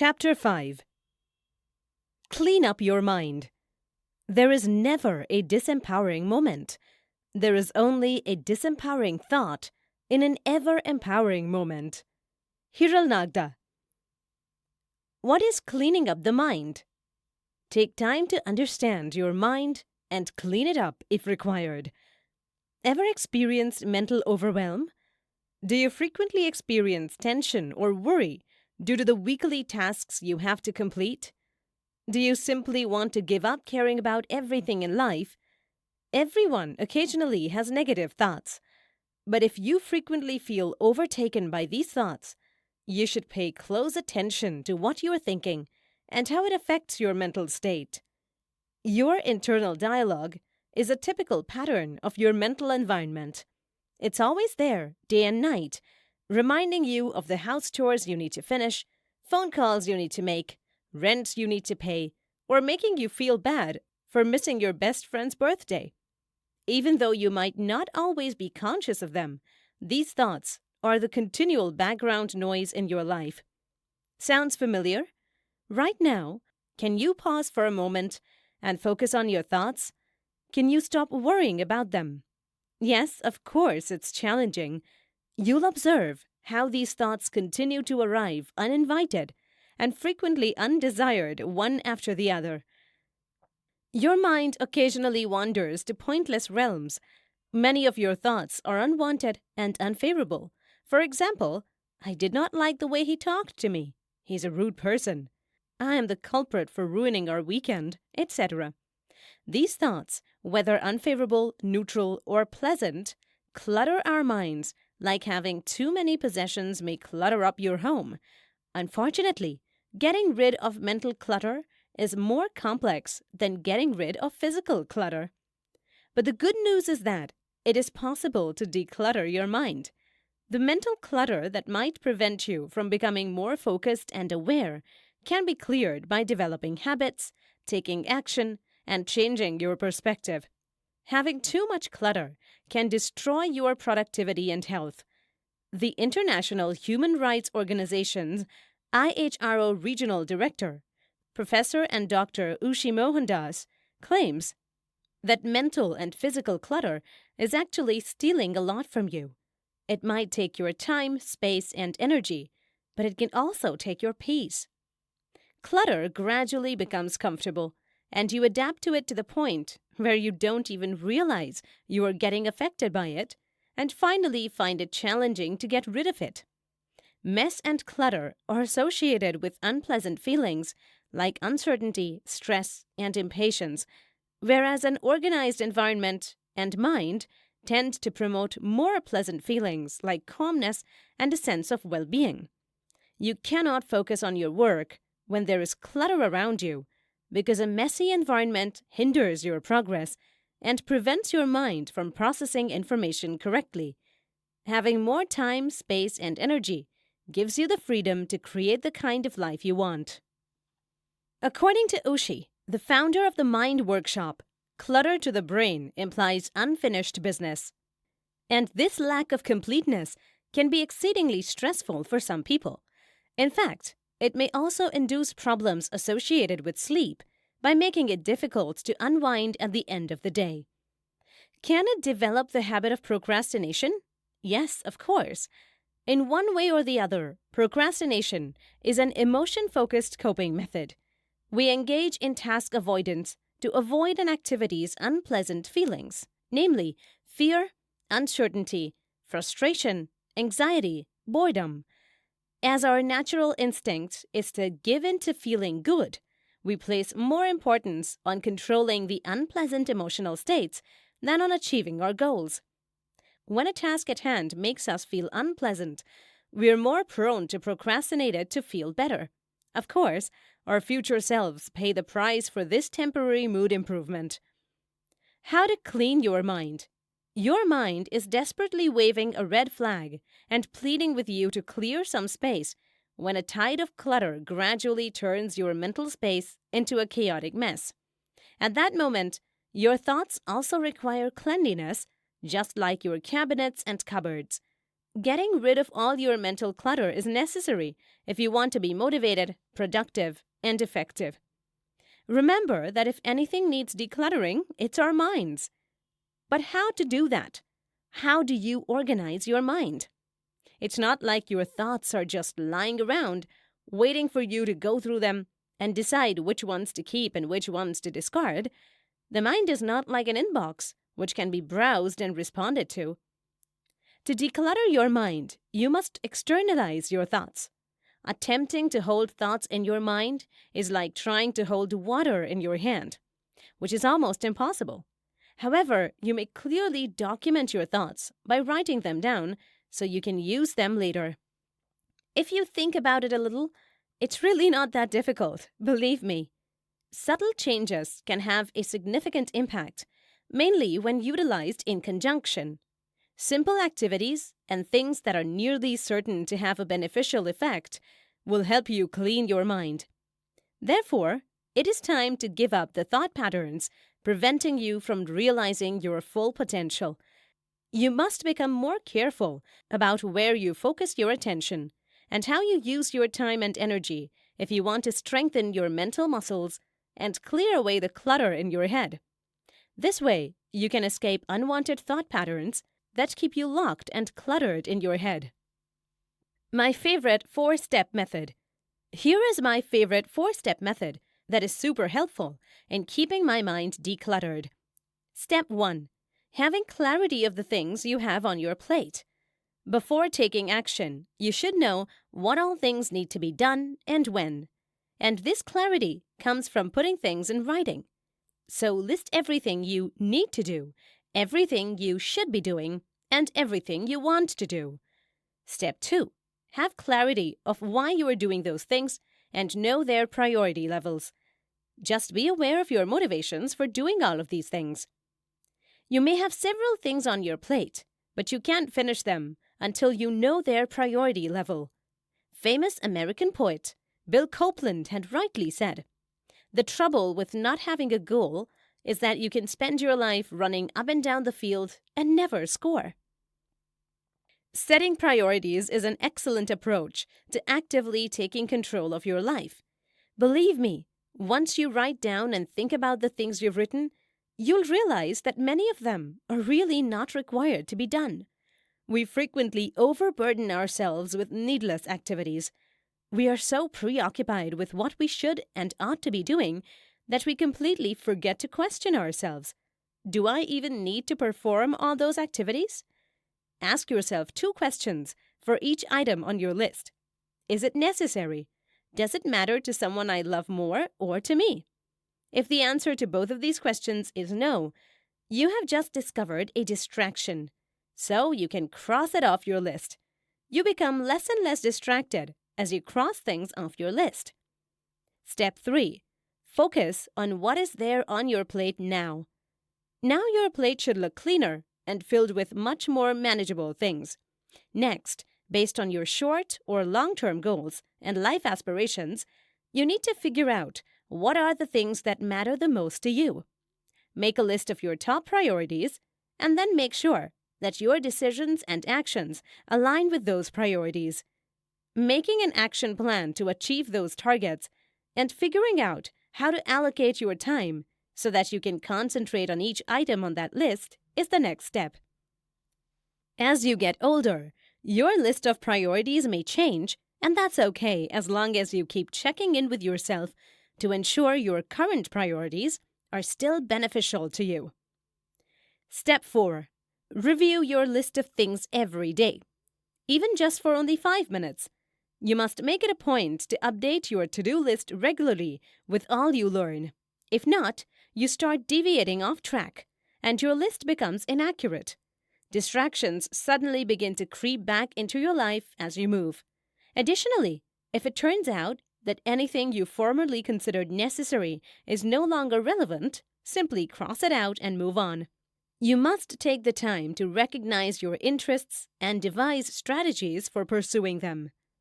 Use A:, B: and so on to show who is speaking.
A: Chapter 5. Clean up your mind. There is never a disempowering moment. There is only a disempowering thought in an ever-empowering moment. Hiral Nagda. What is cleaning up the mind? Take time to understand your mind and clean it up if required. Ever experienced mental overwhelm? Do you frequently experience tension or worry due to the weekly tasks you have to complete? Do you simply want to give up caring about everything in life? Everyone occasionally has negative thoughts. But if you frequently feel overtaken by these thoughts, you should pay close attention to what you are thinking and how it affects your mental state. Your internal dialogue is a typical pattern of your mental environment. It's always there, day and night, reminding you of the house chores you need to finish, phone calls you need to make, rent you need to pay, or making you feel bad for missing your best friend's birthday. Even though you might not always be conscious of them, these thoughts are the continual background noise in your life. Sounds familiar? Right now, can you pause for a moment and focus on your thoughts? Can you stop worrying about them? Yes, of course, it's challenging. You'll observe how these thoughts continue to arrive uninvited and frequently undesired one after the other. Your mind occasionally wanders to pointless realms. Many of your thoughts are unwanted and unfavorable. For example, I did not like the way he talked to me. He's a rude person. I am the culprit for ruining our weekend, etc. These thoughts, whether unfavorable, neutral, or pleasant, clutter our minds like having too many possessions may clutter up your home. Unfortunately, getting rid of mental clutter is more complex than getting rid of physical clutter. But the good news is that it is possible to declutter your mind. The mental clutter that might prevent you from becoming more focused and aware can be cleared by developing habits, taking action, and changing your perspective. Having too much clutter can destroy your productivity and health. The International Human Rights Organization's IHRO Regional Director, Professor and Dr. Ushi Mohandas, claims that mental and physical clutter is actually stealing a lot from you. It might take your time, space, and energy, but it can also take your peace. Clutter gradually becomes comfortable, and you adapt to it to the point where you don't even realize you are getting affected by it, and finally find it challenging to get rid of it. Mess and clutter are associated with unpleasant feelings like uncertainty, stress, and impatience, whereas an organized environment and mind tend to promote more pleasant feelings like calmness and a sense of well-being. You cannot focus on your work when there is clutter around you, because a messy environment hinders your progress and prevents your mind from processing information correctly. Having more time, space, and energy gives you the freedom to create the kind of life you want. According to Ushi, the founder of the Mind Workshop, clutter to the brain implies unfinished business. And this lack of completeness can be exceedingly stressful for some people. In fact, it may also induce problems associated with sleep by making it difficult to unwind at the end of the day. Can it develop the habit of procrastination? Yes, of course. In one way or the other, procrastination is an emotion-focused coping method. We engage in task avoidance to avoid an activity's unpleasant feelings, namely fear, uncertainty, frustration, anxiety, boredom. As our natural instinct is to give in to feeling good, we place more importance on controlling the unpleasant emotional states than on achieving our goals. When a task at hand makes us feel unpleasant, we're more prone to procrastinate it to feel better. Of course, our future selves pay the price for this temporary mood improvement. How to clean your mind. Your mind is desperately waving a red flag and pleading with you to clear some space when a tide of clutter gradually turns your mental space into a chaotic mess. At that moment, your thoughts also require cleanliness, just like your cabinets and cupboards. Getting rid of all your mental clutter is necessary if you want to be motivated, productive, and effective. Remember that if anything needs decluttering, it's our minds. But how to do that? How do you organize your mind? It's not like your thoughts are just lying around, waiting for you to go through them and decide which ones to keep and which ones to discard. The mind is not like an inbox, which can be browsed and responded to. To declutter your mind, you must externalize your thoughts. Attempting to hold thoughts in your mind is like trying to hold water in your hand, which is almost impossible. However, you may clearly document your thoughts by writing them down so you can use them later. If you think about it a little, it's really not that difficult, believe me. Subtle changes can have a significant impact, mainly when utilized in conjunction. Simple activities and things that are nearly certain to have a beneficial effect will help you clean your mind. Therefore, it is time to give up the thought patterns preventing you from realizing your full potential. You must become more careful about where you focus your attention and how you use your time and energy if you want to strengthen your mental muscles and clear away the clutter in your head. This way, you can escape unwanted thought patterns that keep you locked and cluttered in your head. My favorite 4-step method. Here is my favorite 4-step method that is super helpful in keeping my mind decluttered. Step 1. Having clarity of the things you have on your plate. Before taking action, you should know what all things need to be done and when. And this clarity comes from putting things in writing. So list everything you need to do, everything you should be doing, and everything you want to do. Step 2. Have clarity of why you are doing those things and know their priority levels. Just be aware of your motivations for doing all of these things. You may have several things on your plate, but you can't finish them until you know their priority level. Famous American poet Bill Copeland had rightly said, "The trouble with not having a goal is that you can spend your life running up and down the field and never score." Setting priorities is an excellent approach to actively taking control of your life. Believe me, once you write down and think about the things you've written, you'll realize that many of them are really not required to be done. We frequently overburden ourselves with needless activities. We are so preoccupied with what we should and ought to be doing that we completely forget to question ourselves. Do I even need to perform all those activities? Ask yourself 2 questions for each item on your list. Is it necessary? Does it matter to someone I love more or to me? If the answer to both of these questions is no, you have just discovered a distraction. So you can cross it off your list. You become less and less distracted as you cross things off your list. Step 3. Focus on what is there on your plate now. Now your plate should look cleaner and filled with much more manageable things. Next, based on your short or long-term goals and life aspirations, you need to figure out what are the things that matter the most to you. Make a list of your top priorities and then make sure that your decisions and actions align with those priorities. Making an action plan to achieve those targets and figuring out how to allocate your time so that you can concentrate on each item on that list is the next step. As you get older, your list of priorities may change, and that's okay as long as you keep checking in with yourself to ensure your current priorities are still beneficial to you. Step 4. Review your list of things every day, even just for only 5 minutes. You must make it a point to update your to-do list regularly with all you learn. If not, you start deviating off track, and your list becomes inaccurate. Distractions suddenly begin to creep back into your life as you move. Additionally, if it turns out that anything you formerly considered necessary is no longer relevant, simply cross it out and move on. You must take the time to recognize your interests and devise strategies for pursuing them.